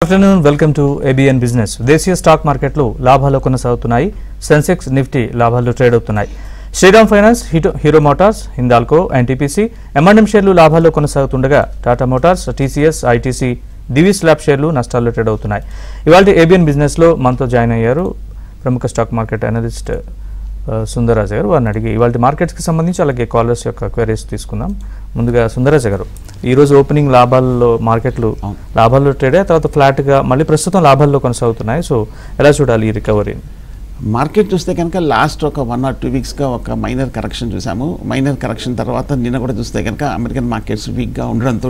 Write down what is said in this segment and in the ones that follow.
Afternoon, welcome to ABN Business. దేశీయ stock మార్కెట్లు లాభాల్లో కొనసాగుతున్నాయి. సెన్సెక్స్ నిఫ్టీ లాభాల్లో ట్రేడ్ అవుతున్నాయి. Shriram finance, Hero Motors, Hindalco, NTPC, M&M షేర్లు లాభాల్లో కొనసాగుతుండగా Tata Motors, TCS, ITC, Divi's lab షేర్లు నష్టాల్లో ట్రేడ్ అవుతున్నాయి. ఇవాళ ABN బిజినెస్ లో మనతో జాయిన్ అయ్యారు ప్రముఖ స్టాక్ మార్కెట్ అనలిస్ట్ సుందరరాజ గారు. వారిని అడిగి ఇవాళ మార్కెట్స్ కి సంబంధించి అలాగే కాలర్స్ యొక్క క్వైరీస్ తీసుకుందాం. ముందుగా సుందరరాజ గారు, ఈ రోజు ఓపెనింగ్ లాభాల్లో మార్కెట్లు లాభాల్లో ట్రేడ్ అయ్యాయి, తర్వాత ఫ్లాట్ గా మళ్ళీ ప్రస్తుతం లాభాల్లో కొనసాగుతున్నాయి. సో ఎలా చూడాలి ఈ రికవరీ? మార్కెట్ చూస్తే కనుక లాస్ట్ ఒక 1 or 2 వీక్స్గా ఒక మైనర్ కరెక్షన్ చూసాము. మైనర్ కరెక్షన్ తర్వాత నిన్న కూడా చూస్తే కనుక అమెరికన్ మార్కెట్స్ వీక్గా ఉండడంతో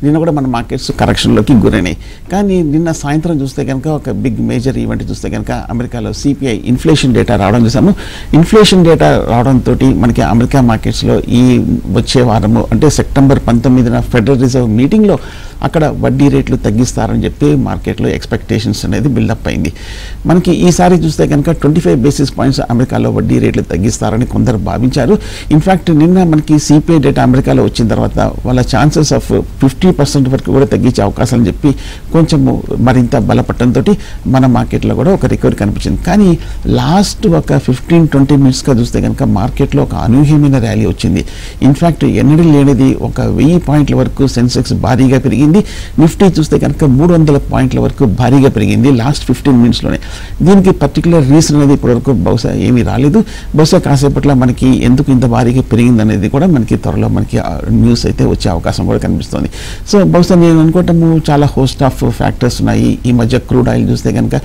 నిన్న కూడా మన మార్కెట్స్ కరెక్షన్లోకి గురైనాయి. కానీ నిన్న సాయంత్రం చూస్తే కనుక ఒక బిగ్ మేజర్ ఈవెంట్ చూస్తే కనుక అమెరికాలో CPI ఇన్ఫ్లేషన్ డేటా రావడం చూసాము. ఇన్ఫ్లేషన్ డేటా రావడంతో మనకి అమెరికా మార్కెట్స్లో ఈ వచ్చే వారము అంటే సెప్టెంబర్ 19న ఫెడరల్ రిజర్వ్ మీటింగ్లో అక్కడ వడ్డీ రేట్లు తగ్గిస్తారని చెప్పి మార్కెట్లో ఎక్స్పెక్టేషన్స్ అనేది బిల్డప్ అయింది. మనకి ఈసారి చూస్తే కనుక 25 బేసిస్ పాయింట్స్ అమెరికాలో వడ్డీ రేట్లు తగ్గిస్తారని కొందరు భావించారు. ఇన్ఫ్యాక్ట్ నిన్న మనకి CPI డేటా అమెరికాలో వచ్చిన తర్వాత వాళ్ళ ఛాన్సెస్ ఆఫ్ 50% వరకు కూడా తగ్గించే అవకాశం అని చెప్పి కొంచెము మరింత బలపడటంతో మన మార్కెట్లో కూడా ఒక రికవరీ కనిపించింది. కానీ లాస్ట్ ఒక 15-20 మినిట్స్గా చూస్తే కనుక మార్కెట్లో ఒక అనూహ్యమైన ర్యాలీ వచ్చింది. ఇన్ఫ్యాక్ట్ ఎన్నడూ లేనిది ఒక 1000 పాయింట్ల వరకు సెన్సెక్స్ భారీగా పెరిగింది. నిఫ్టీ చూస్తే కనుక 300 పాయింట్ల వరకు భారీగా పెరిగింది లాస్ట్ 15 మినిట్స్లోనే. దీనికి పర్టికులర్ రీజన్ అనేది ఇప్పటివరకు బహుశా ఏమీ రాలేదు. బహుశా కాసేపట్లో మనకి ఎందుకు ఇంత భారీగా పెరిగింది అనేది కూడా మనకి త్వరలో మనకి న్యూస్ అయితే వచ్చే అవకాశం కూడా కనిపిస్తుంది. సో బహుశా నేను అనుకోవటము చాలా హోస్ట్ ఆఫ్ ఫ్యాక్టర్స్ ఉన్నాయి. ఈ మధ్య క్రూడ్ ఆయిల్ చూస్తే కనుక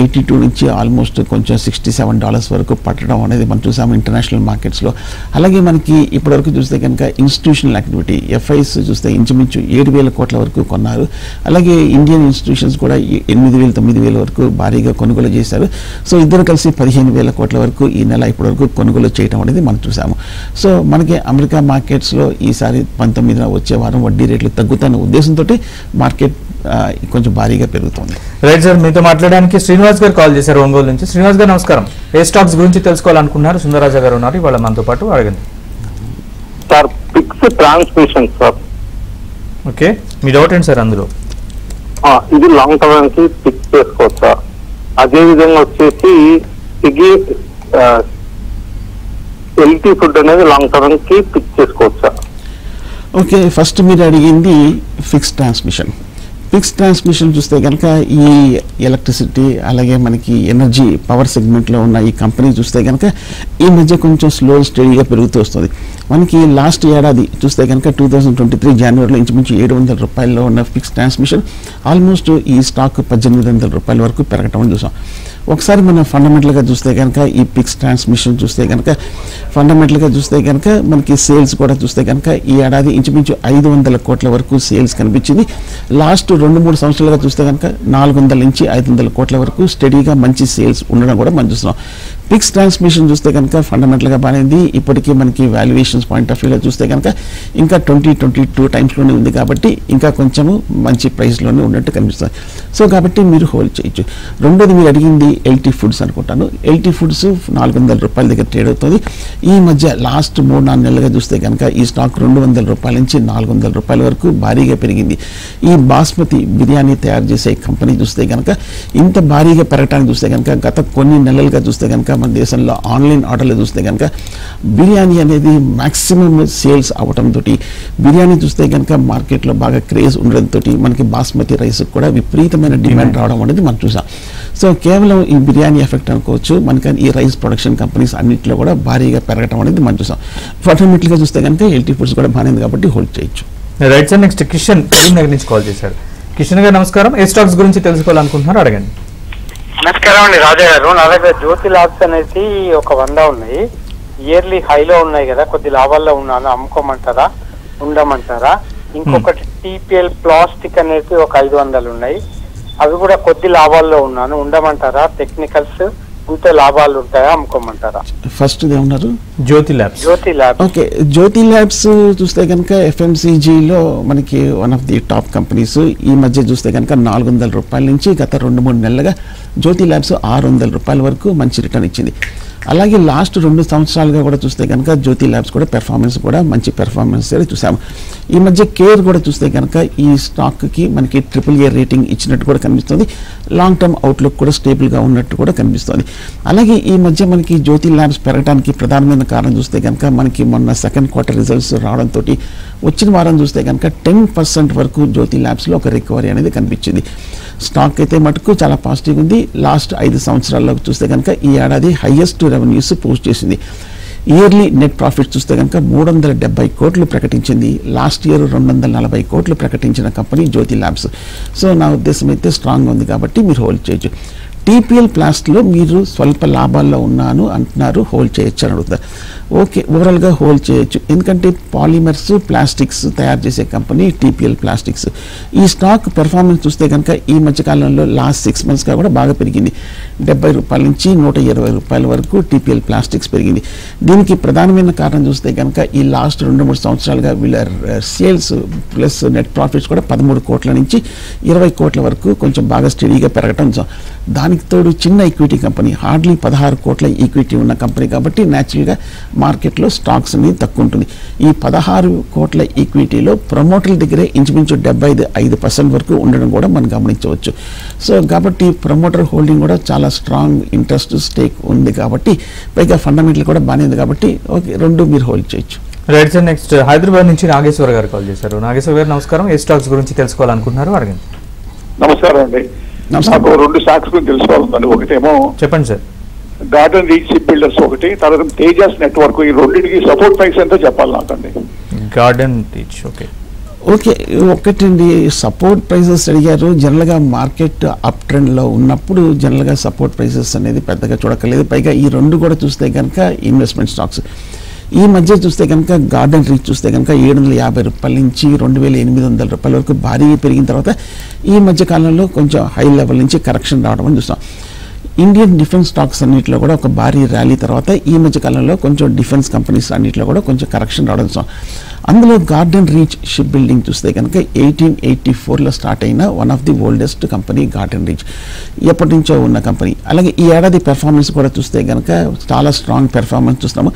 82 నుంచి ఆల్మోస్ట్ కొంచెం $67 వరకు పట్టడం అనేది మనం చూసాము ఇంటర్నేషనల్ మార్కెట్స్లో. అలాగే మనకి ఇప్పటివరకు చూస్తే కనుక ఇన్స్టిట్యూషనల్ యాక్టివిటీ FIs చూస్తే ఇంచుమించు 7,000 కోట్ల వరకు కొన్నారు. అలాగే ఇండియన్ ఇన్స్టిట్యూషన్స్ కూడా 8,000-9,000 వరకు భారీగా కొనుగోలు చేశారు. సో ఇద్దరు కలిసి 15,000 కోట్ల వరకు ఈ నెల ఇప్పటివరకు కొనుగోలు చేయడం అనేది మనం చూసాము. సో మనకి అమెరికా మార్కెట్స్లో ఈసారి 19న వచ్చే వారం వడ్డీ రేట్లు తగ్గుతున్న ఉద్దేశంతో మార్కెట్ కొంచెం భారీగా పెరుగుతుంది. రైట్ సార్, మీతో మాట్లాడడానికి శ్రీనివాస్ గారు కాల్ చేశారు ఒంగోలు నుంచి. శ్రీనివాస్ గారు నమస్కారం. ఏ స్టాక్స్ గురించి తెలుసుకోవాలనుకుంటున్నారు? సుందరరాజ గారు ఉన్నారు ఇవాళ మనతో పాటు, అడగండి sir. Pix transmission sir. Okay, మీ డౌట్ ఏంటి సార్ అందులో? ఇది లాంగ్ టర్మ్ కి పిక్ చేసుకోవచ్చా? అదే విధంగా వచ్చేసి LT ఫుడ్ అనేది లాంగ్ టర్మ్ కి పిక్ చేసుకోవచ్చా? ఓకే, ఫస్ట్ మీరు అడిగింది ఫిక్స్ ట్రాన్స్మిషన్. ఫిక్స్ ట్రాన్స్మిషన్ చూస్తే కనుక ఈ ఎలక్ట్రిసిటీ అలాగే మనకి ఎనర్జీ పవర్ సెగ్మెంట్లో ఉన్న ఈ కంపెనీ చూస్తే కనుక ఈ మధ్య కొంచెం స్లో స్టడీగా పెరుగుతూ వస్తుంది. మనకి లాస్ట్ ఏడాది చూస్తే కనుక 2023 జనవరిలో ఇంచుమించు $700 ఉన్న ఫిక్స్ ట్రాన్స్మిషన్ ఆల్మోస్ట్ ఈ స్టాక్ $1,800 వరకు పెరగటం చూసాం. ఒకసారి మనం ఫండమెంటల్గా చూస్తే కనుక ఈ ఫిక్స్ ట్రాన్స్మిషన్ చూస్తే కనుక ఫండమెంటల్గా చూస్తే కనుక మనకి సేల్స్ కూడా చూస్తే కనుక ఈ ఏడాది ఇంచుమించు 500 కోట్ల వరకు సేల్స్ కనిపించింది. లాస్ట్ 2-3 సంవత్సరాలుగా చూస్తే కనుక 400 నుంచి 500 కోట్ల వరకు స్టడీగా మంచి సేల్స్ ఉండడం కూడా మనం చూస్తున్నాం. ఫిక్స్ ట్రాన్స్మిషన్ చూస్తే కనుక ఫండమెంటల్గా బాగానేది. ఇప్పటికీ మనకి వాల్యుయేషన్స్ పాయింట్ ఆఫ్ వ్యూలో చూస్తే కనుక ఇంకా 20-22 టైమ్స్లోనే ఉంది కాబట్టి ఇంకా కొంచెము మంచి ప్రైస్లోనే ఉన్నట్టు కనిపిస్తుంది. సో కాబట్టి మీరు హోల్డ్ చేయొచ్చు. రెండోది మీరు అడిగింది LT ఫుడ్స్ అనుకుంటాను. LT ఫుడ్స్ $400 దగ్గర ట్రేడ్ అవుతుంది. ఈ మధ్య లాస్ట్ 3-4 నెలలుగా చూస్తే కనుక ఈ స్టాక్ $200 నుంచి $400 వరకు భారీగా పెరిగింది. ఈ బాస్మతి బిర్యానీ తయారు చేసే కంపెనీ చూస్తే కనుక ఇంత భారీగా పెరగడానికి చూస్తే కనుక గత కొన్ని నెలలుగా చూస్తే కనుక మన దేశంలో ఆన్లైన్ ఆర్డర్లు చూస్తే కనుక బిర్యానీ అనేది మ్యాక్సిమం సేల్స్ అవడంతో బిర్యానీ చూస్తే కనుక మార్కెట్లో బాగా క్రేజ్ ఉండడంతో మనకి బాస్మతి రైస్ కూడా విపరీతమైన డిమాండ్ రావడం అనేది మనం చూసాం. సో కేవలం ఈ బిర్యానీ ఎఫెక్ట్ అనుకోవచ్చు, మనకి ఈ రైస్ ప్రొడక్షన్ కంపెనీస్ అన్నింటిలో కూడా భారీగా పెరగడం అనేది మనం చూసాం. ఫండమెంటల్గా చూస్తే కనుక LT ఫుడ్స్ కూడా బాగానే కాబట్టి హోల్డ్ చేయొచ్చు. Right sir, next Kishan Karimnagar నుంచి కాల్ చేశారు. కిషన్ గారు నమస్కారం. ఏ స్టాక్స్ గురించి తెలుసుకోవాలనుకుంటున్నారు? అడగండి. నమస్కారం అండి రాజా గారు. నా దగ్గర జ్యోతి ల్యాబ్స్ అనేది ఒక 100 ఉన్నాయి. ఇయర్లీ హైలో ఉన్నాయి కదా, కొద్ది లాభాల్లో ఉన్నాను. అమ్ముకోమంటారా, ఉండమంటారా? ఇంకొకటి TPL ప్లాస్టిక్ అనేది ఒక 500 ఉన్నాయి. అవి కూడా కొద్ది లాభాల్లో ఉన్నాను. ఉండమంటారా? టెక్నికల్స్ ఉంటే లాభాలు ఉంటాయా, అమ్ముకోమంటారా? ఫస్ట్ ఏమన్నారు? జ్యోతి ల్యాబ్స్. జ్యోతి ల్యాబ్స్. ఓకే, జ్యోతి ల్యాబ్స్ చూస్తే కనుక FMCGలో మనకి one of the top companies. ఈ మధ్య చూస్తే కనుక $400 నుంచి గత 2-3 నెలలుగా జ్యోతి ల్యాబ్స్ $600 వరకు మంచి రిటర్న్ ఇచ్చింది. అలాగే లాస్ట్ 2 సంవత్సరాలుగా కూడా చూస్తే కనుక జ్యోతి ల్యాబ్స్ కూడా పెర్ఫార్మెన్స్ కూడా మంచి పెర్ఫార్మెన్స్ చూసాము. ఈ మధ్య కేర్ కూడా చూస్తే కనుక ఈ స్టాక్కి మనకి AAA రేటింగ్ ఇచ్చినట్టు కూడా కనిపిస్తుంది. లాంగ్ టర్మ్ అవుట్లుక్ కూడా స్టేబుల్గా ఉన్నట్టు కూడా కనిపిస్తుంది. అలాగే ఈ మధ్య మనకి జ్యోతి ల్యాబ్స్ పెరగడానికి ప్రధానమైన కారణం చూస్తే కనుక మనకి మొన్న సెకండ్ క్వార్టర్ రిజల్ట్స్ రావడంతో వచ్చిన వారం చూస్తే కనుక 10% వరకు జ్యోతి ల్యాబ్స్లో ఒక రికవరీ అనేది కనిపించింది. స్టాక్ అయితే మటుకు చాలా పాజిటివ్ ఉంది. లాస్ట్ 5 సంవత్సరాల్లో చూస్తే కనుక ఈ ఏడాది హైయెస్ట్ రెవెన్యూస్ పోస్ట్ చేసింది. ఇయర్లీ నెట్ ప్రాఫిట్ చూస్తే కనుక 370 కోట్లు ప్రకటించింది. లాస్ట్ ఇయర్ 240 కోట్లు ప్రకటించిన కంపెనీ జ్యోతి ల్యాబ్స్. సో నా ఉద్దేశం అయితే స్ట్రాంగ్ ఉంది కాబట్టి మీరు హోల్డ్ చేయొచ్చు. టీపీఎల్ ప్లాస్ట్లో మీరు స్వల్ప లాభాల్లో ఉన్నాను అంటున్నారు, హోల్డ్ చేయొచ్చు అని అడుగుతారు. ఓకే, ఓవరాల్గా హోల్డ్ చేయొచ్చు. ఎందుకంటే పాలిమర్స్ ప్లాస్టిక్స్ తయారు చేసే కంపెనీ టీపీఎల్ ప్లాస్టిక్స్. ఈ స్టాక్ పెర్ఫార్మెన్స్ చూస్తే కనుక ఈ మధ్యకాలంలో లాస్ట్ 6 మంత్స్గా కూడా బాగా పెరిగింది. 70 రూపాయల నుంచి 120 రూపాయల వరకు టీపీఎల్ ప్లాస్టిక్స్ పెరిగింది. దీనికి ప్రధానమైన కారణం చూస్తే కనుక ఈ లాస్ట్ 2-3 సంవత్సరాలుగా వీళ్ళ సేల్స్ ప్లస్ నెట్ ప్రాఫిట్స్ కూడా 13 కోట్ల నుంచి 20 కోట్ల వరకు కొంచెం బాగా స్టడీగా పెరగటం. దానికి తోడు చిన్న ఈక్విటీ కంపెనీ, హార్డ్లీ 16 కోట్ల ఈక్విటీ ఉన్న కంపెనీ కాబట్టి న్యాచురల్గా మార్కెట్లో స్టాక్స్ అనేది తక్కువ ఉంటుంది. ఈ 16 కోట్ల ఈక్విటీలో ప్రమోటర్ల దగ్గరే ఇంచుమించు 75% వరకు ఉండడం కూడా మనం గమనించవచ్చు. సో కాబట్టి ప్రమోటర్ హోల్డింగ్ కూడా చాలా స్ట్రాంగ్ ఇంట్రెస్ట్ స్టేక్ ఉంది కాబట్టి, పైగా ఫండమెంటల్ కూడా బాగానే ఉంది కాబట్టి ఓకే, 2 మీరు హోల్డ్ చేయొచ్చు. రైట్ సార్, నెక్స్ట్ హైదరాబాద్ నుంచి నాగేశ్వర గారు కాల్ చేశారు. నాగేశ్వర గారు నమస్కారం. ఏ స్టాక్స్ గురించి తెలుసుకోవాలనుకుంటున్నారు అడగండి. నమస్కారం అండి. నాకు 2 స్టాక్స్ గురించి తెలుసుకోవాలండి. ఒకటేమో చెప్పండి sir. Garden reach ship builders ఒకటి, తర్వాత తేజాస్ నెట్వర్క్. ఈ రెండింటికి సపోర్ట్ ప్రైస్ ఎంతో చెప్పాలి నాకండి. గార్డెన్ రీచ్ ఓకే ఓకే, ఒకటండి సపోర్ట్ ప్రైసెస్ అడిగారు. జనరల్గా మార్కెట్ అప్ ట్రెండ్లో ఉన్నప్పుడు జనరల్గా సపోర్ట్ ప్రైసెస్ అనేది పెద్దగా చూడక్కర్లేదు. పైగా ఈ 2 కూడా చూస్తే కనుక ఇన్వెస్ట్మెంట్ స్టాక్స్. ఈ మధ్య చూస్తే కనుక గార్డెన్ రీచ్ చూస్తే కనుక 750 రూపాయల నుంచి 2800 రూపాయల వరకు భారీ పెరిగిన తర్వాత ఈ మధ్య కాలంలో కొంచెం హై లెవెల్ నుంచి కరెక్షన్ రావడం అని చూస్తాం. ఇండియన్ డిఫెన్స్ స్టాక్స్ అన్నింటిలో కూడా ఒక భారీ ర్యాలీ తర్వాత ఈ మధ్య కాలంలో కొంచెం డిఫెన్స్ కంపెనీస్ అన్నింటిలో కూడా కొంచెం కరెక్షన్ రావడం చూస్తాం. అందులో గార్డెన్ రీచ్ షిప్ బిల్డింగ్ చూస్తే కనుక 1884లో స్టార్ట్ అయిన one of the oldest company garden reach, ఎప్పటి నుంచో ఉన్న కంపెనీ. అలాగే ఈ ఏడాది పెర్ఫార్మెన్స్ కూడా చూస్తే కనుక చాలా స్ట్రాంగ్ పెర్ఫార్మెన్స్ చూస్తున్నాము.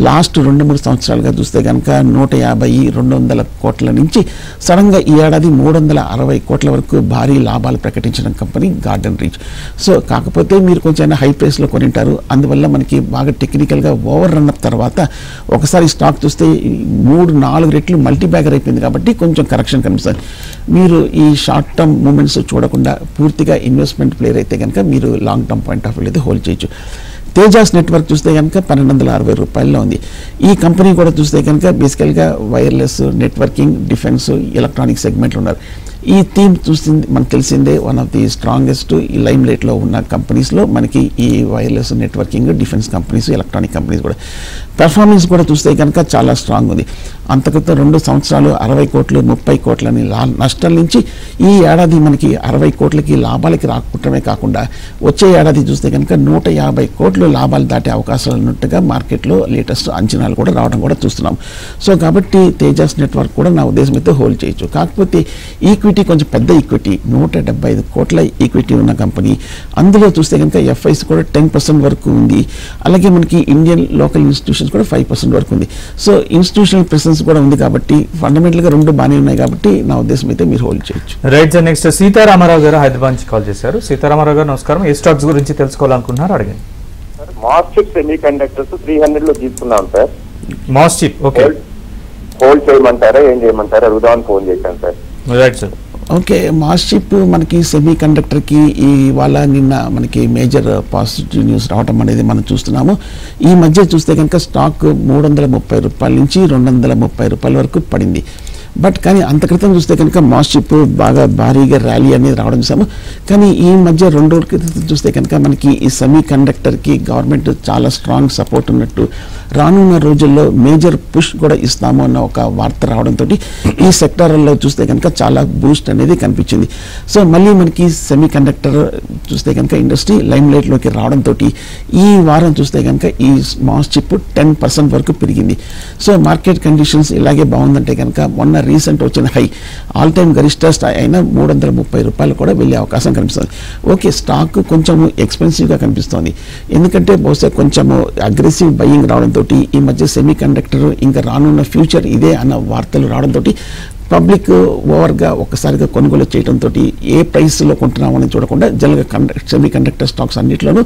లాస్ట్ 2-3 సంవత్సరాలుగా చూస్తే కనుక 150-200 కోట్ల నుంచి సడన్గా ఈ ఏడాది 360 కోట్ల వరకు భారీ లాభాలు ప్రకటించిన కంపెనీ గార్డెన్ రీచ్. సో కాకపోతే మీరు కొంచెం హై ప్రైస్లో కొనింటారు, అందువల్ల మనకి బాగా టెక్నికల్గా ఓవర్ రన్ అప్ తర్వాత ఒకసారి స్టాక్ చూస్తే 3-4 రెట్లు మల్టీ బ్యాగర్ అయిపోయింది కాబట్టి కొంచెం కరెక్షన్ కనిపిస్తుంది. మీరు ఈ షార్ట్ టర్మ్ మూమెంట్స్ చూడకుండా పూర్తిగా ఇన్వెస్ట్మెంట్ ప్లేయర్ అయితే కనుక మీరు long term point of view అయితే హోల్డ్ చేయొచ్చు. తేజాస్ నెట్వర్క్ చూస్తే కనుక 1260 రూపాయల్లో ఉంది. ఈ కంపెనీ కూడా చూస్తే కనుక బేసికల్గా వైర్లెస్, నెట్వర్కింగ్, డిఫెన్స్, ఎలక్ట్రానిక్ సెగ్మెంట్లు ఉన్నారు. ఈ థీమ్ చూసింది మనకు తెలిసిందే, వన్ ఆఫ్ ది స్ట్రాంగెస్ట్ ఈ లైమ్ లైట్లో ఉన్న కంపెనీస్లో మనకి ఈ wireless, networking, defence companies, electronic companies కూడా పెర్ఫార్మెన్స్ కూడా చూస్తే కనుక చాలా స్ట్రాంగ్ ఉంది. అంతకంటే 2 సంవత్సరాలు 60 కోట్లు 30 కోట్లని నష్టాల నుంచి ఈ ఏడాది మనకి 60 కోట్లకి లాభాలకి రాకపోవటమే కాకుండా వచ్చే ఏడాది చూస్తే కనుక 150 కోట్లు లాభాలు దాటే అవకాశాలు ఉన్నట్టుగా మార్కెట్లో లేటెస్ట్ అంచనాలు కూడా రావడం కూడా చూస్తున్నాం. సో కాబట్టి తేజాస్ నెట్వర్క్ కూడా నా ఉద్దేశం అయితే హోల్డ్ చేయొచ్చు. కాకపోతే ఈక్విటీ కొంచెం పెద్ద ఈక్విటీ, 175 కోట్ల ఈక్విటీ ఉన్న కంపెనీ. అందులో చూస్తే కనుక ఎఫ్ఐస్ కూడా 10% వరకు ఉంది. అలాగే మనకి ఇండియన్ లోకల్ ఇన్స్టిట్యూషన్స్ కూడా 5% వరకు ఉంది. సో ఇన్స్టిట్యూషనల్ ప్రెసెన్స్ కూడా ఉంది కాబట్టి ఫండమెంటల్గా 2 బాగానే ఉన్నాయి కాబట్టి నా ఉద్దేశం అయితే మీరు హోల్డ్ చేయొచ్చు. రైట్ సార్, నెక్స్ట్ సీతారామారావు గారు హైదరాబాద్ నుంచి కాల్ చేశారు. సీతారామారావు గారు నమస్కారం. ఏ స్టాక్స్ గురించి తెలుసుకోవాలనుకుంటున్నారు అడగండి. మాస్చిప్ సెమీ కండక్టర్స్ 300 లో తీసుకున్నాం సార్. మాస్చిప్ ఓకే, హోల్డ్ చేయమంటారా ఏం చేయమంటారా అడుగుదామని ఫోన్ చేశాను సార్. Right sir. ఓకే, మాస్చిప్ మనకి సెమీ కండక్టర్కి ఇవాళ నిన్న మనకి మేజర్ పాజిటివ్ న్యూస్ రావడం అనేది మనం చూస్తున్నాము. ఈ మధ్య చూస్తే కనుక స్టాక్ 330 రూపాయల నుంచి 230 రూపాయల వరకు పడింది. బట్ కానీ అంత క్రితం చూస్తే కనుక మాస్చిప్ బాగా భారీగా ర్యాలీ అనేది రావడం చూసాము. కానీ ఈ మధ్య 2 రోజుల క్రితం చూస్తే కనుక మనకి ఈ సెమీ కండక్టర్కి గవర్నమెంట్ చాలా స్ట్రాంగ్ సపోర్ట్ ఉన్నట్టు, రానున్న రోజుల్లో మేజర్ పుష్ కూడా ఇస్తాము అన్న ఒక వార్త రావడంతో ఈ సెక్టార్లో చూస్తే కనుక చాలా బూస్ట్ అనేది కనిపించింది. సో మళ్ళీ మనకి సెమీ కండక్టర్ చూస్తే కనుక ఇండస్ట్రీ లైమ్ లైట్లోకి రావడంతో ఈ వారం చూస్తే కనుక ఈ మాస్చిప్ 10% వరకు పెరిగింది. సో మార్కెట్ కండిషన్స్ ఇలాగే బాగుందంటే కనుక మొన్న రీసెంట్ వచ్చిన హై ఆల్ టైమ్ గరిష్ట స్థాయి అయిన 330 రూపాయలు కూడా వెళ్ళే అవకాశం కనిపిస్తుంది. ఓకే, స్టాక్ కొంచెం ఎక్స్పెన్సివ్గా కనిపిస్తుంది, ఎందుకంటే బహుశా కొంచెము అగ్రెసివ్ బయింగ్ రావడంతో ఈ మధ్య సెమీ కండక్టర్ ఇంకా రానున్న ఫ్యూచర్ ఇదే అన్న వార్తలు రావడంతో పబ్లిక్ ఓవర్గా ఒక్కసారిగా కొనుగోలు చేయడంతో ఏ ప్రైస్లో కొంటున్నామని చూడకుండా జనరల్గా సెమీ కండక్టర్ స్టాక్స్ అన్నింటిలోనూ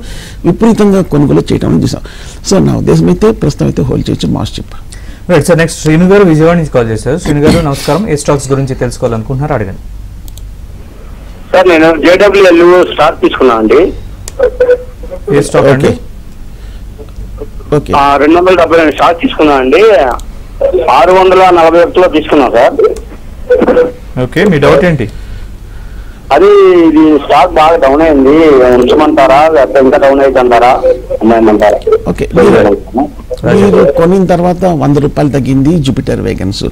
విపరీతంగా కొనుగోలు చేయడం చూసాం. సో నా ఉద్దేశం అయితే ప్రస్తుతం అయితే హోల్డ్ చేయొచ్చు మార్చిప్. రైట్ సార్, నెక్స్ట్ శ్రీను గారు విజయవాడ నుంచి కాల్ చేశారు. శ్రీను గారు నమస్కారం, ఏ స్టాక్స్ గురించి తెలుసుకోవాలనుకుంటున్నారు అడగండి. సార్ నేను జేడబ్ల్యూఎల్ స్టాక్ తీసుకున్నా అండి. ఏ స్టాక్ అండి? ఓకే, 270 స్టాక్ తీసుకున్నా అండి. 641లో తీసుకున్నా సార్. ఓకే, మీ డౌట్ ఏంటి? అది ఇది స్టాక్ బాగా డౌన్ అయింది, ఉంచమంటారా లేకపోతే ఇంకా డౌన్ అయితే అంటారా అమ్మాయమంటారా? ఓకే, మీరు కొనిన తర్వాత 100 రూపాయలు తగ్గింది జూపిటర్ వేగన్స్.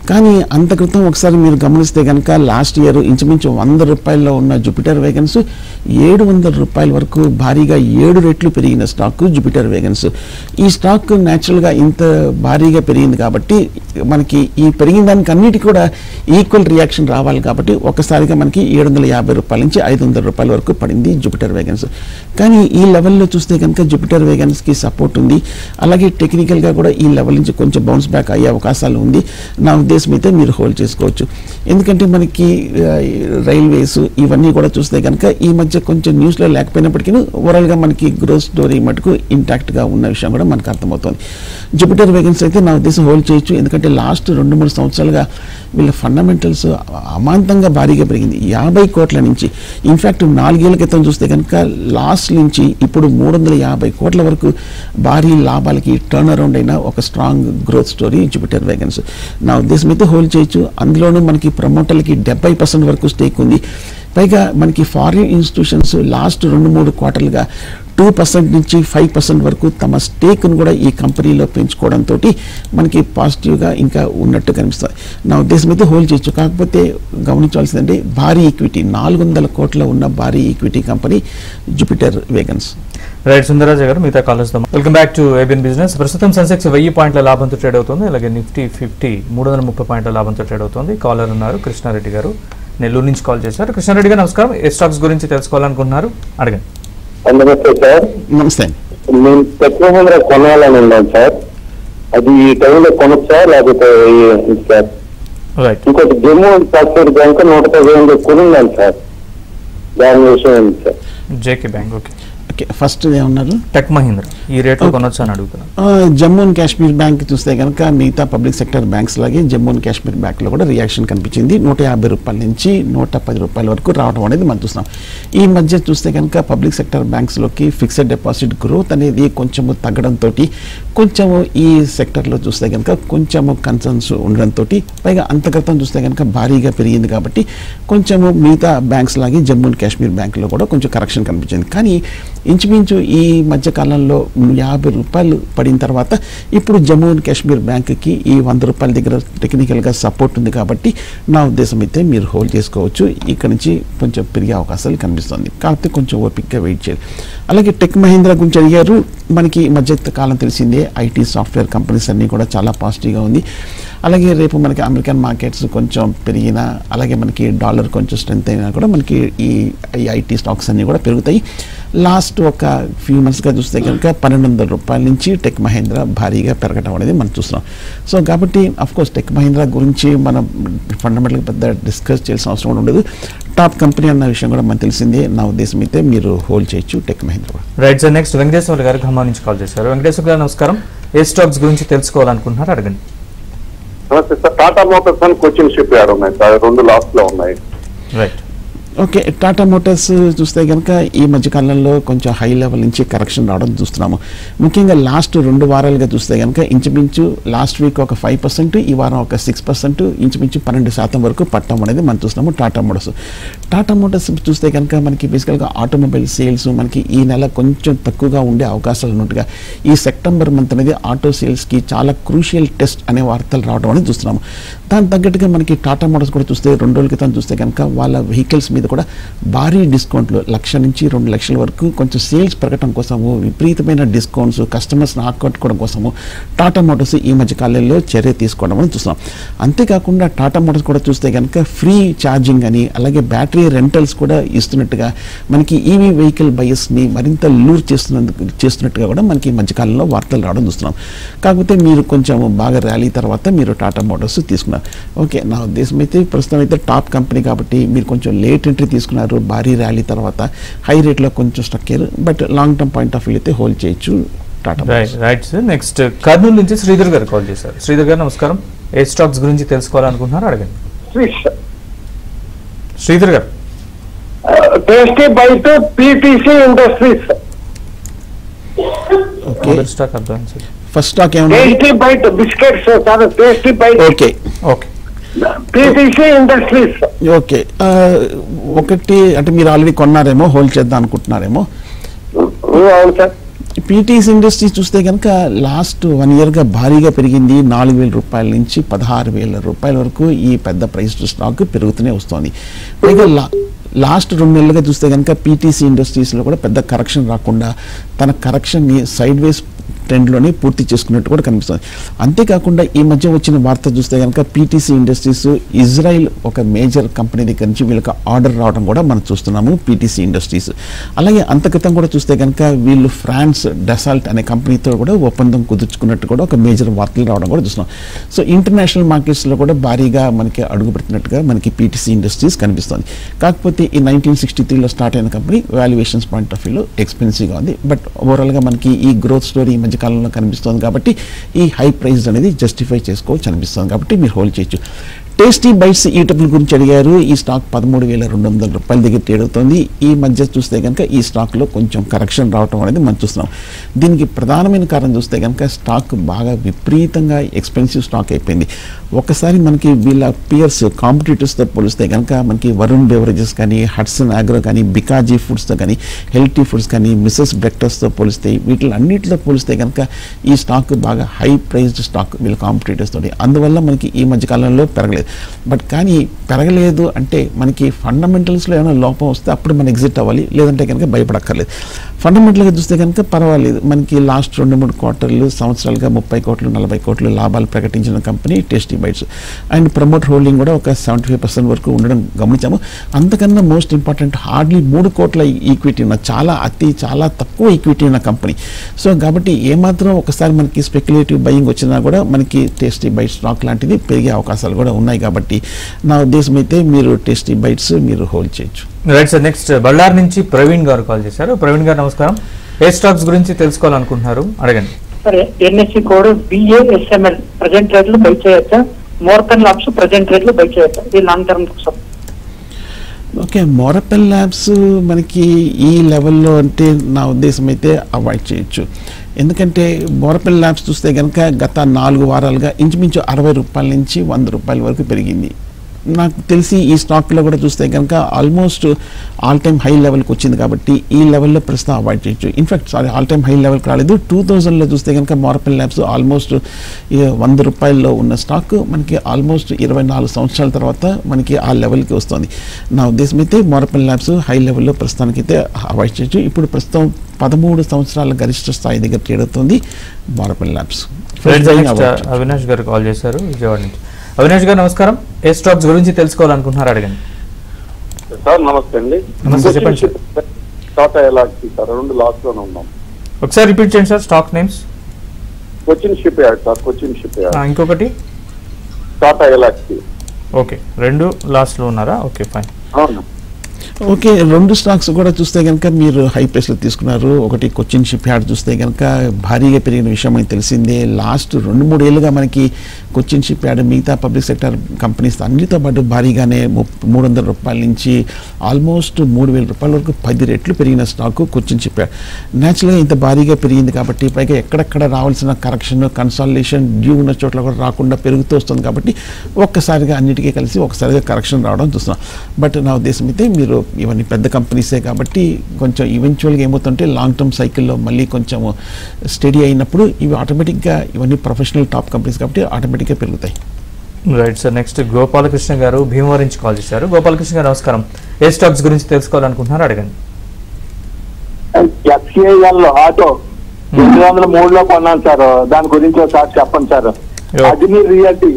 కానీ అంత క్రితం ఒకసారి మీరు గమనిస్తే కనుక లాస్ట్ ఇయర్ ఇంచుమించు 100 రూపాయల్లో ఉన్న జూపిటర్ వేగన్స్ 700 రూపాయల వరకు భారీగా 7 రెట్లు పెరిగిన స్టాక్ జూపిటర్ వేగన్స్. ఈ స్టాక్ న్యాచురల్గా ఇంత భారీగా పెరిగింది కాబట్టి మనకి ఈ పెరిగిన దానికి అన్నిటికీ కూడా ఈక్వల్ రియాక్షన్ రావాలి కాబట్టి ఒకసారిగా మనకి 750 రూపాయల నుంచి 500 రూపాయల వరకు పడింది జూపిటర్ వేగన్స్. కానీ ఈ లెవెల్లో చూస్తే కనుక జూపిటర్ వేగన్స్కి సపోర్ట్ ఉంది, అలాగే టెక్నికల్గా కూడా ఈ లెవెల్ నుంచి కొంచెం బౌన్స్ బ్యాక్ అయ్యే అవకాశాలు ఉంది. నా ఉద్దేశం అయితే మీరు హోల్డ్ చేసుకోవచ్చు, ఎందుకంటే మనకి రైల్వేస్ ఇవన్నీ కూడా చూస్తే కనుక ఈ మధ్య కొంచెం న్యూస్లో లేకపోయినప్పటికీ ఓవరాల్గా మనకి గ్రోత్ స్టోరీ మటుకు ఇంటాక్ట్గా ఉన్న విషయం కూడా మనకు అర్థమవుతుంది. జూపిటర్ వేగన్స్ అయితే నా ఉద్దేశం హోల్డ్ చేయొచ్చు, ఎందుకంటే లాస్ట్ 2-3 సంవత్సరాలుగా వీళ్ళ ఫండమెంటల్స్ అమాంతంగా భారీగా పెరిగింది 50 కోట్ల నుంచి. ఇన్ఫ్యాక్ట్ 4 ఏళ్ల క్రితం చూస్తే కనుక లాస్ట్ నుంచి ఇప్పుడు 350 కోట్ల వరకు భారీ లాభాలకి టర్న్ అరౌండ్ అయిన ఒక strong growth story Jupiter wagons. నా ఉద్దేశం అయితే హోల్డ్ చేయొచ్చు. అందులోనూ మనకి ప్రమోటర్లకి 70% వరకు స్టేక్ ఉంది. పైగా మనకి ఫారిన్ ఇన్స్టిట్యూషన్స్ లాస్ట్ 2-3 క్వార్టర్లుగా 2% నుంచి 5% వరకు తమ స్టేక్ను కూడా ఈ కంపెనీలో పెంచుకోవడంతో మనకి పాజిటివ్గా ఇంకా ఉన్నట్టు కనిపిస్తుంది. నా ఉద్దేశం అయితే హోల్డ్ చేయొచ్చు. కాకపోతే గమనించాల్సిందంటే భారీ ఈక్విటీ 400 కోట్ల ఉన్న భారీ equity company Jupiter wagons. Right Sundara Raju గారు, మిగతా కాలర్స్ తో welcome back to ABN business. ప్రస్తుతం సెన్సెక్స్ 1000 పాయింట్ల లాభంతో ట్రేడ్ అవుతుంది, అలాగే నిఫ్టీ 50 330 పాయింట్ల లాభంతో ట్రేడ్ అవుతుంది. కాలర్ ఉన్నారు కృష్ణారెడ్డి గారు, నెల్లూరు నుంచి కాల్ చేశారు. కృష్ణారెడ్డి గారు నమస్కారం, ఏ స్టాక్స్ గురించి తెలుసుకోవాలనుకుంటున్నారు అడగండి. నమస్తే సార్. నమస్తే. మేము టెక్నోమీంద్రా కొనాలని ఉన్నాం సార్, అది ఈ టైంలో కొనొచ్చా లేకపోతే సార్? రైట్, ఇంకోటి జమ్మూ అండ్ కాశ్మీర్ బ్యాంక్ 115 కొనున్నాను సార్, దాని విషయం ఏంటి sir? JK bank. Okay okay, first ఏమన్నారు? టెక్ మహీంద్రా ఈ రేట్లో కొనొచ్చు అని అడుగుతున్నాను. జమ్మూ అండ్ కాశ్మీర్ బ్యాంక్ చూస్తే కనుక మిగతా పబ్లిక్ సెక్టర్ బ్యాంక్స్ లాగే జమ్మూ అండ్ కాశ్మీర్ బ్యాంక్లో కూడా రియాక్షన్ కనిపించింది. 150 రూపాయల నుంచి 110 రూపాయల వరకు రావడం అనేది మనం చూస్తున్నాం. ఈ మధ్య చూస్తే కనుక పబ్లిక్ సెక్టర్ బ్యాంక్స్లోకి ఫిక్స్డ్ డిపాజిట్ గ్రోత్ అనేది కొంచెము తగ్గడంతో కొంచెము ఈ సెక్టర్లో చూస్తే కనుక కొంచెము కన్సర్న్స్ ఉండడంతో, పైగా అంతక్రితం చూస్తే కనుక భారీగా పెరిగింది కాబట్టి కొంచెము మిగతా బ్యాంక్స్ లాగే జమ్మూ అండ్ కాశ్మీర్ బ్యాంక్లో కూడా కొంచెం కరెక్షన్ కనిపించింది. కానీ ఇంచుమించు ఈ మధ్యకాలంలో 50 రూపాయలు పడిన తర్వాత ఇప్పుడు జమ్మూ అండ్ కాశ్మీర్ బ్యాంక్కి ఈ 100 రూపాయల దగ్గర టెక్నికల్గా సపోర్ట్ ఉంది కాబట్టి నా ఉద్దేశం అయితే మీరు హోల్డ్ చేసుకోవచ్చు. ఇక్కడ నుంచి కొంచెం పెరిగే అవకాశాలు కనిపిస్తుంది, కాకపోతే కొంచెం ఓపిక్గా వెయిట్ చేయాలి. అలాగే టెక్ మహీంద్రా గురించి అడిగారు. మనకి మధ్య కాలం తెలిసిందే ఐటీ సాఫ్ట్వేర్ కంపెనీస్ అన్నీ కూడా చాలా పాజిటివ్గా ఉంది. అలాగే రేపు మనకి అమెరికన్ మార్కెట్స్ కొంచెం పెరిగినా, అలాగే మనకి డాలర్ కొంచెం స్ట్రెంత్ అయినా కూడా మనకి ఈ ఐటీ స్టాక్స్ అన్నీ కూడా పెరుగుతాయి. లాస్ట్ ఒక ఫ్యూ మంత్స్గా చూస్తే కనుక 1200 రూపాయల నుంచి టెక్ మహీంద్రా భారీగా పెరగడం అనేది మనం చూస్తున్నాం. సో కాబట్టి అఫ్కోర్స్ టెక్ మహీంద్రా గురించి మనం ఫండమెంటల్గా పెద్ద డిస్కస్ చేయాల్సిన అవసరం కూడా ఉండదు. టాప్ కంపెనీ అన్న విషయం కూడా మనకు తెలిసిందే. నా ఉద్దేశం అయితే మీరు హోల్డ్ చేయొచ్చు tech Mahindra. Right sir, next Venkateswara గారు ఖమ్మం నుంచి కాల్ చేశారు. వెంకటేశ్వర గారు నమస్కారం, ఏ స్టాక్స్ గురించి తెలుసుకోవాలనుకుంటున్నారు అడగండి. నమస్తే సార్. టాటా మోటార్స్ అని కోచింగ్ షిప్ యార్డ్ ఉన్నాయి సార్, 2 లాస్ లో ఉన్నాయి. రైట్, ఓకే, టాటా మోటార్స్ చూస్తే కనుక ఈ మధ్యకాలంలో కొంచెం హై లెవెల్ నుంచి కరెక్షన్ రావడం చూస్తున్నాము. ముఖ్యంగా లాస్ట్ 2 వారాలుగా చూస్తే కనుక ఇంచుమించు లాస్ట్ వీక్ ఒక 5%, ఈ వారం ఒక 6%, ఇంచుమించు 12% వరకు పట్టడం అనేది మనం చూస్తున్నాము టాటా మోటార్స్ చూస్తే కనుక మనకి బేసికల్గా ఆటోమొబైల్ సేల్స్ మనకి ఈ నెల కొంచెం తక్కువగా ఉండే అవకాశాలు ఉన్నట్టుగా, ఈ సెప్టెంబర్ మంత్ అనేది ఆటో సేల్స్కి చాలా క్రూషియల్ టెస్ట్ అనే వార్తలు రావడం అనేది చూస్తున్నాము. దాని తగ్గట్టుగా మనకి టాటా మోటార్స్ కూడా చూస్తే 2 రోజుల క్రితం చూస్తే కనుక వాళ్ళ వెహికల్స్ మీద మీద కూడా భారీ డిస్కౌంట్లు 1,00,000 నుంచి 2 లక్షల వరకు కొంచెం సేల్స్ పెరగడం కోసము విపరీతమైన డిస్కౌంట్స్ కస్టమర్స్ని ఆకట్టుకోవడం కోసము టాటా మోటార్స్ ఈ మధ్య కాలంలో చర్య తీసుకోవడం అని చూస్తున్నాం. అంతేకాకుండా టాటా మోటార్స్ కూడా చూస్తే కనుక ఫ్రీ ఛార్జింగ్ అని అలాగే బ్యాటరీ రెంటల్స్ కూడా ఇస్తున్నట్టుగా మనకి ఈవీ వెహికల్ బయర్స్ని మరింత లూర్ చేస్తున్నట్టుగా కూడా మనకి ఈ మధ్యకాలంలో వార్తలు రావడం చూస్తున్నాం. కాకపోతే మీరు కొంచెం బాగా ర్యాలీ తర్వాత మీరు టాటా మోటార్స్ తీసుకున్నారు. ఓకే, నా ఉద్దేశం అయితే ప్రస్తుతం అయితే టాప్ కంపెనీ కాబట్టి మీరు కొంచెం లేట్ ఎంట్రీ తీసుకున్నారు. భారీ ర్యాలీ తర్వాత హై రేట్లో కొంచెం స్టక్ అయ్యారు. But long term point of view అయితే హోల్డ్ చేయొచ్చు Tata. Right sir. Next Kurnool నుంచి శ్రీధర్ గారు కాల్ చేశారు. శ్రీధర్ గారు నమస్కారం. ఏ స్టాక్స్ గురించి తెలుసుకోవాలనుకుంటున్నారు అడగండి. శ్రీధర్ గారు. Tasty Bite PTC Industries. Okay, stock అర్థం సార్. ఫస్ట్ స్టాక్ ఏమన్నా? Tasty Bite biscuits sir. Tasty Bite. Okay okay. PTC Industries. Okay, ఒకటి అంటే మీరు ఆల్రెడీ కొన్నారేమో, హోల్డ్ చేద్దాం అనుకుంటున్నారేమో. అవును సార్. పీటీసీ ఇండస్ట్రీస్ చూస్తే కనుక లాస్ట్ 1 ఇయర్గా భారీగా పెరిగింది. 4,000 రూపాయల నుంచి 16,000 రూపాయల వరకు ఈ పెద్ద ప్రైస్ స్టాక్ పెరుగుతూనే వస్తుంది. పైగా లాస్ట్ 2 నెలలుగా చూస్తే కనుక పీటీసీ ఇండస్ట్రీస్లో కూడా పెద్ద కరెక్షన్ రాకుండా తన కరెక్షన్ని సైడ్ వేస్ ట్రెండ్లోనే పూర్తి చేసుకున్నట్టు కూడా కనిపిస్తుంది. అంతేకాకుండా ఈ మధ్య వచ్చిన వార్త చూస్తే కనుక పీటీసీ ఇండస్ట్రీస్ ఇజ్రాయిల్ ఒక మేజర్ కంపెనీ దగ్గర నుంచి వీళ్ళకి ఆర్డర్ రావడం కూడా మనం చూస్తున్నాము పీటీసీ ఇండస్ట్రీస్. అలాగే అంతక్రితం కూడా చూస్తే కనుక వీళ్ళు ఫ్రాన్స్ డసాల్ట్ అనే కంపెనీతో కూడా ఒప్పందం కుదుర్చుకున్నట్టు కూడా ఒక మేజర్ వార్తలు రావడం కూడా చూస్తున్నాం. సో ఇంటర్నేషనల్ మార్కెట్స్లో కూడా భారీగా మనకి అడుగు పెడుతున్నట్టుగా మనకి పీటీసీ ఇండస్ట్రీస్ కనిపిస్తుంది. కాకపోతే ఈ 1963లో స్టార్ట్ అయిన కంపెనీ వాల్యుయేషన్స్ పాయింట్ ఆఫ్ వ్యూలో ఎక్స్పెన్సివ్గా ఉంది. బట్ ఓవరాల్గా మనకి ఈ గ్రోత్ స్టోరీ ఈ మధ్య కాలంలో కనిపిస్తుంది కాబట్టి ఈ హై ప్రైస్ అనేది జస్టిఫై చేసుకోవచ్చు అనిపిస్తుంది కాబట్టి మీరు హోల్డ్ చేయొచ్చు. టేస్టీ బైట్స్ ఈటబుల్ గురించి అడిగారు. ఈ స్టాక్ 13,200 రూపాయల దగ్గర ట్రేడ్ అవుతుంది. ఈ మధ్య చూస్తే కనుక ఈ స్టాక్లో కొంచెం కరెక్షన్ రావడం అనేది మనం చూస్తున్నాం. దీనికి ప్రధానమైన కారణం చూస్తే కనుక స్టాక్ బాగా విపరీతంగా ఎక్స్పెన్సివ్ స్టాక్ అయిపోయింది. ఒకసారి మనకి వీళ్ళ పియర్స్ కాంపిటీటర్స్తో పోలిస్తే కనుక మనకి వరుణ్ బెవరేజెస్ కానీ, హడ్సన్ అగ్రో కానీ, బికాజీ ఫుడ్స్తో కానీ, హెల్తీ ఫుడ్స్ కానీ, మిసెస్ బ్రెక్టర్స్తో పోలిస్తే వీటిలో అన్నింటితో పోలిస్తే కనుక ఈ స్టాక్ బాగా హై ప్రైస్డ్ స్టాక్ వీళ్ళ కాంపిటీటర్స్ తోటి. అందువల్ల మనకి ఈ మధ్యకాలంలో పెరగలేదు. బట్ కానీ పెరగలేదు అంటే మనకి ఫండమెంటల్స్లో ఏమైనా లోపం వస్తే అప్పుడు మనం ఎగ్జిట్ అవ్వాలి, లేదంటే కనుక భయపడక్కర్లేదు. ఫండమెంటల్గా చూస్తే కనుక పర్వాలేదు. మనకి లాస్ట్ 2-3 క్వార్టర్లు సంవత్సరాలుగా 30 కోట్లు 40 కోట్లు లాభాలు ప్రకటించిన company Tasty Bites. And promote holding కూడా ఒక 75% వరకు ఉండడం గమనించాము. అంతకన్నా మోస్ట్ ఇంపార్టెంట్ హార్డ్లీ 3 కోట్ల ఈక్విటీ ఉన్న చాలా తక్కువ ఈక్విటీ ఉన్న కంపెనీ. సో కాబట్టి ఏమాత్రం ఒకసారి మనకి స్పెక్యులేటివ్ బయింగ్ వచ్చినా కూడా మనకి టేస్టీ బైట్స్ స్టాక్ లాంటిది పెరిగే అవకాశాలు కూడా ఉన్నాయి. కాబట్టి నా ఉద్దేశం అయితే మీరు టేస్టీ బైట్స్ మీరు హోల్డ్ చేయొచ్చు. Right sir. నెక్స్ట్ బళ్ళారి నుంచి ప్రవీణ్ గారు కాల్ చేశారు. ప్రవీణ్ గారు నమస్కారం. ఏ స్టాక్స్ గురించి తెలుసుకోవాలనుకుంటున్నారు అడగండి. సరే, ఎన్ఎస్సి కోడ్ BASML ప్రజెంట్ రేట్లు బై చేయొచ్చా? మోర్పెన్ ల్యాబ్స్ ప్రజెంట్ రేట్లు బై చేయొచ్చా? ఈ లాంగ్ టర్మ్ కోసం. ఓకే, మోరపెన్ ల్యాబ్స్ మనకి ఈ లెవెల్లో అంటే నా ఉద్దేశం అయితే అవాయిడ్ చేయొచ్చు. ఎందుకంటే మోరపెన్ ల్యాబ్స్ చూస్తే కనుక గత 4 వారాలుగా ఇంచుమించు 60 రూపాయల నుంచి 100 రూపాయల వరకు పెరిగింది. నాకు తెలిసి ఈ స్టాక్లో కూడా చూస్తే కనుక ఆల్మోస్ట్ ఆల్ టైమ్ హై లెవెల్కి వచ్చింది కాబట్టి ఈ లెవెల్లో ప్రస్తుతం అవాయిడ్ చేయొచ్చు. ఇన్ఫాక్ట్ ఆల్ టైమ్ హై లెవెల్కి రాలేదు. 2000లో చూస్తే కనుక మోరపెన్ ల్యాబ్స్ ఆల్మోస్ట్ 100 రూపాయల్లో ఉన్న స్టాక్ మనకి ఆల్మోస్ట్ 24 సంవత్సరాల తర్వాత మనకి ఆ లెవెల్కి వస్తుంది. నా ఉద్దేశం అయితే మోరపెన్ ల్యాబ్స్ హై లెవెల్లో ప్రస్తుతానికైతే అవాయిడ్ చేయొచ్చు. ఇప్పుడు ప్రస్తుతం 13 సంవత్సరాల గరిష్ట స్థాయి దగ్గర ట్రేడ్ అవుతుంది మోరపెన్ ల్యాబ్స్. అవినాష్ గారు కాల్ చేశారు విజయవాడ నుంచి. అవినాష్ గారు నమస్కారం. ఏ స్టాక్స్ గురించి తెలుసుకోవాలనుకుంటున్నారు అడగండి. సార్ నమస్తే అండి. నమస్తే, చెప్పండి సార్. టాటా ఎలాక్సీ సార్ 2 లాస్లోనే ఉన్నాం. ఒకసారి రిపీట్ చేయండి sir stock names. Cochin ship yard sir, Cochin ship yard. ఇంకొకటి టాటా ఎలాక్సీ. ఓకే, 2 లాస్ట్లో ఉన్నారా? Okay, fine. అవును. ఓకే, 2 స్టాక్స్ కూడా చూస్తే కనుక మీరు హై ప్రైస్లో తీసుకున్నారు. ఒకటి కొచ్చిన్ షిప్ యార్డ్ చూస్తే కనుక భారీగా పెరిగిన విషయం మనకి తెలిసిందే. లాస్ట్ 2-3 ఏళ్ళుగా మనకి కొచ్చిన్ షిప్ యార్డ్ మిగతా పబ్లిక్ సెక్టర్ కంపెనీస్ అన్నిటితో పాటు భారీగానే 300 రూపాయల నుంచి ఆల్మోస్ట్ 3,000 రూపాయల వరకు 10 రెట్లు పెరిగిన స్టాక్ కొచ్చిన్ షిప్ యార్డ్. న్యాచురల్గా ఇంత భారీగా పెరిగింది కాబట్టి పైగా ఎక్కడెక్కడ రావాల్సిన కరెక్షన్ కన్సాలిడేషన్ డ్యూ ఉన్న చోట్ల కూడా రాకుండా పెరుగుతూ వస్తుంది కాబట్టి ఒక్కసారిగా అన్నిటికీ కలిసి ఒకసారిగా కరెక్షన్ రావడం చూస్తున్నాం. బట్ నా ఉద్దేశం అయితే మీరు ఇవన్నీ పెద్ద కంపెనీసే కాబట్టి కొంచెం ఈవెన్చువల్గా ఏమవుతుంటే లాంగ్ టర్మ్ సైకిల్లో మళ్ళీ కొంచెం స్టడీ అయినప్పుడు ఇవి ఆటోమేటిక్గా ఇవన్నీ ప్రొఫెషనల్ టాప్ కంపెనీస్ కాబట్టి ఆటోమేటిక్గా పెరుగుతాయి. Right sir. నెక్స్ట్ గోపాలకృష్ణ గారు భీమవరం నుంచి కాల్ చేశారు. గోపాలకృష్ణ గారు నమస్కారం. ఏ స్టాక్స్ గురించి తెలుసుకోవాలనుకుంటున్నారు అడగండి. ఎక్స్ఏఎల్ ఆటో 203లో కొన్నాను సార్, దాని గురించి ఒకసారి చెప్పండి సార్. అజ్మీర్ రియాలిటీ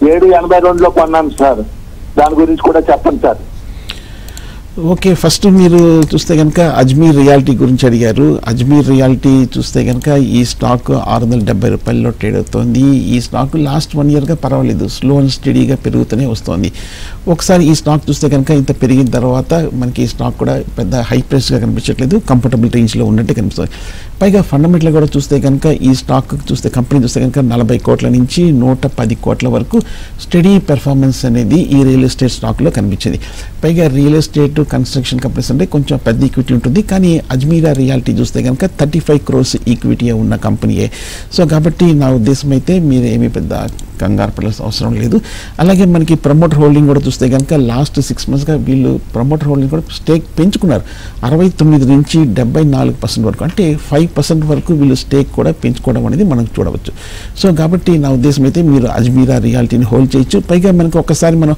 782లో కొన్నాను సార్, దాని గురించి కూడా చెప్పండి సార్. ఓకే, ఫస్ట్ మీరు చూస్తే కనుక అజ్మీర్ రియాలిటీ గురించి అడిగారు. అజ్మీర్ రియాలిటీ చూస్తే కనుక ఈ స్టాక్ 670 రూపాయల్లో ట్రేడ్ అవుతోంది. ఈ స్టాక్ లాస్ట్ 1 ఇయర్గా పర్వాలేదు, స్లో అండ్ స్టడీగా పెరుగుతూనే వస్తుంది. ఒకసారి ఈ స్టాక్ చూస్తే కనుక ఇంత పెరిగిన తర్వాత మనకి ఈ స్టాక్ కూడా పెద్ద హై ప్రైస్గా కనిపించట్లేదు, కంఫర్టబుల్ రేంజ్లో ఉన్నట్టు కనిపిస్తుంది. పైగా ఫండమెంటల్ కూడా చూస్తే కనుక ఈ స్టాక్ చూస్తే కంపెనీ చూస్తే కనుక 40 కోట్ల నుంచి 110 కోట్ల వరకు స్టడీ పెర్ఫార్మెన్స్ అనేది ఈ రియల్ ఎస్టేట్ స్టాక్లో కనిపించింది. పైగా రియల్ ఎస్టేట్ కన్స్ట్రక్షన్ కంపెనీస్ అంటే కొంచెం పెద్ద ఈక్విటీ ఉంటుంది, కానీ అజ్మీరా రియాలిటీ చూస్తే కనుక 35 crores ఈక్విటీ ఉన్న కంపెనీయే. సో కాబట్టి నా ఉద్దేశం అయితే మీరు ఏమీ పెద్ద కంగారు పడాల్సిన అవసరం లేదు. అలాగే మనకి ప్రమోటర్ హోల్డింగ్ కూడా చూస్తే కనుక లాస్ట్ 6 monthsగా వీళ్ళు ప్రమోటర్ హోల్డింగ్ కూడా స్టేక్ పెంచుకున్నారు 69 నుంచి 74% వరకు, అంటే 5% వరకు వీళ్ళు స్టేక్ కూడా పెంచుకోవడం అనేది మనం చూడవచ్చు. సో కాబట్టి నా ఉద్దేశం అయితే మీరు అజ్మీరా రియాలిటీని హోల్డ్ చేయొచ్చు. పైగా మనకు ఒకసారి మనం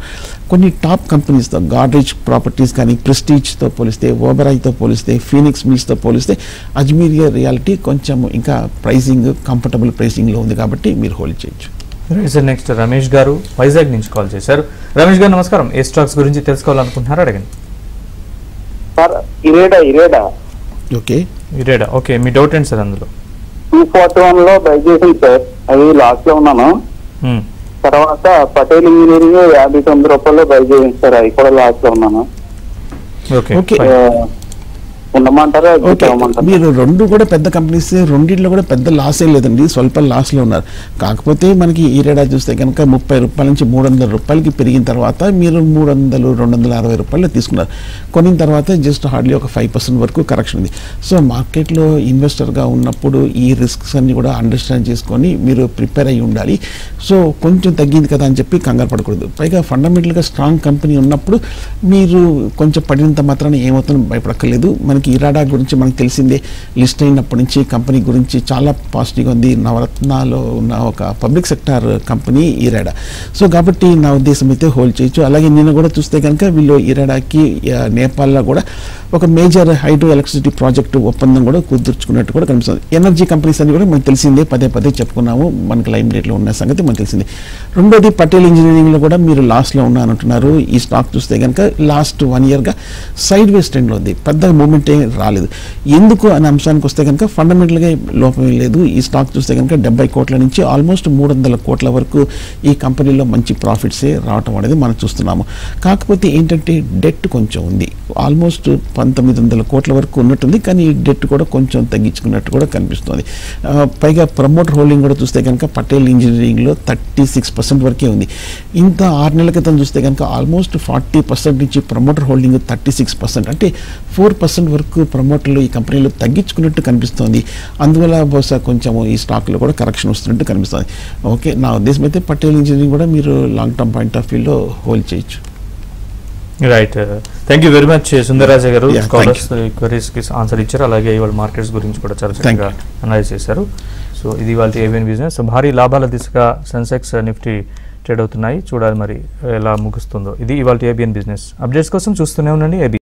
కొన్ని టాప్ కంపెనీస్తో గాడ్రేజ్ ప్రాపర్టీస్ కానీ ప్రెస్టీజ్తో పోలిస్తే, ఓబెరాయ్తో పోలిస్తే, ఫీనిక్స్ మిల్స్తో పోలిస్తే అజ్మీరియా రియాలిటీ కొంచెం ఇంకా ప్రైసింగ్ కంఫర్టబుల్ ప్రైసింగ్లో ఉంది, కాబట్టి మీరు హోల్డ్ చేయొచ్చు. నెక్స్ట్ రమేష్ గారు వైజాగ్ నుంచి కాల్ చేశారు. రమేష్ గారు నమస్కారం. ఏ స్టాక్స్ గురించి తెలుసుకోవాలనుకుంటున్నారు అడగండి. సార్ ఇరేడా ఓకే, ఓకే, మీ డౌట్ ఏంటి సార్ అందులో? 241లో బై చేసింది సార్, అది లాస్ట్ లో ఉన్నాను. తర్వాత పటేల్ ఇంజనీరింగ్ 59 రూపాయల్లో బై చేసింది సార్, అది కూడా లాస్ట్ లో ఉన్నాను. ఓకే, ఉండమంటారా? మీరు రెండు కూడా పెద్ద కంపెనీస్, రెండింటిలో కూడా పెద్ద లాస్ ఏ లేదండి, స్వల్ప లాస్లో ఉన్నారు. కాకపోతే మనకి ఈ రేడా చూస్తే కనుక 30 రూపాయల నుంచి 300 రూపాయలకి పెరిగిన తర్వాత మీరు 260 రూపాయలు తీసుకున్నారు. కొనిన తర్వాత జస్ట్ హార్డ్లీ ఒక 5% వరకు కరెక్షన్ ఉంది. సో మార్కెట్లో ఇన్వెస్టర్గా ఉన్నప్పుడు ఈ రిస్క్స్ అన్ని కూడా అండర్స్టాండ్ చేసుకొని మీరు ప్రిపేర్ అయ్యి ఉండాలి. సో కొంచెం తగ్గింది కదా అని చెప్పి కంగారు పడకూడదు. పైగా ఫండమెంటల్గా స్ట్రాంగ్ కంపెనీ ఉన్నప్పుడు మీరు కొంచెం పడినంత మాత్రాన ఏమవుతుందో భయపడక్కర్లేదు. మనకి ఇరాడా గురించి మనకు తెలిసిందే, లిస్ట్ అయినప్పటి నుంచి కంపెనీ గురించి చాలా పాజిటివ్గా ఉంది. నవరత్నాలో ఉన్న ఒక పబ్లిక్ సెక్టార్ కంపెనీ ఇరాడా. సో కాబట్టి నా ఉద్దేశం అయితే హోల్డ్ చేయొచ్చు. అలాగే నిన్న కూడా చూస్తే కనుక వీళ్ళు ఇరాడాకి నేపాల్లో కూడా ఒక మేజర్ హైడ్రో ఎలక్ట్రిసిటీ ప్రాజెక్టు ఒప్పందం కూడా కుదుర్చుకున్నట్టు కూడా కనిపిస్తుంది. ఎనర్జీ కంపెనీస్ అని కూడా మనకు తెలిసిందే, పదే చెప్పుకున్నాము, మనకి లైమ్ రేట్లో ఉన్న సంగతి మనకు తెలిసింది. రెండోది పటేల్ ఇంజనీరింగ్లో కూడా మీరు లాస్ట్లో ఉన్నానంటున్నారు. ఈ స్టాక్ చూస్తే కనుక లాస్ట్ 1 yearగా సైడ్ వేస్ ట్రెండ్లో ఉంది, పెద్ద మూమెంట్ ఏం రాలేదు. ఎందుకు అనే అంశానికి వస్తే కనుక ఫండమెంటల్గా లోపం లేదు. ఈ స్టాక్ చూస్తే కనుక 70 కోట్ల నుంచి ఆల్మోస్ట్ 300 కోట్ల వరకు ఈ కంపెనీలో మంచి ప్రాఫిట్సే రావటం అనేది మనం చూస్తున్నాము. కాకపోతే ఏంటంటే డెట్ కొంచెం ఉంది, ఆల్మోస్ట్ 1900 కోట్ల వరకు ఉన్నట్టుంది, కానీ ఈ డెట్ కూడా కొంచెం తగ్గించుకున్నట్టు కూడా కనిపిస్తుంది. పైగా ప్రమోటర్ హోల్డింగ్ కూడా చూస్తే కనుక పటేల్ ఇంజనీరింగ్లో 36% వరకే ఉంది. ఇంత 6 నెలల క్రితం చూస్తే కనుక ఆల్మోస్ట్ 40% నుంచి ప్రమోటర్ హోల్డింగ్ 36%, అంటే 4% వరకు ప్రమోటర్లు ఈ కంపెనీలో తగ్గించుకున్నట్టు కనిపిస్తుంది. అందువల్ల బహుశా కొంచెము ఈ స్టాక్లో కూడా కరెక్షన్ వస్తున్నట్టు కనిపిస్తుంది. ఓకే, నా ఉద్దేశం అయితే పటేల్ ఇంజనీరింగ్ కూడా మీరు లాంగ్ టర్మ్ పాయింట్ ఆఫ్ వ్యూలో హోల్డ్ చేయొచ్చు. Right, thank you very much Sundararaja గారు. స్కాలర్స్ క్వరీస్ కి ఆన్సర్ ఇచ్చారు, అలాగే ఇవాళ మార్కెట్స్ గురించి కూడా చాలా చక్కగా అనలైజ్ చేశారు. సో ఇది వాళ్ళ ఏబిఎన్ బిజినెస్. భారీ లాభాల దిశగా సెన్సెక్స్ నిఫ్టీ ట్రేడ్ అవుతున్నాయి, చూడాలి మరి ఎలా ముగుస్తుందో. ఇది ఇవాళ ఏబిఎన్ బిజినెస్. అప్డేట్స్ కోసం చూస్తూనే ఉండండి ఏబిఎన్.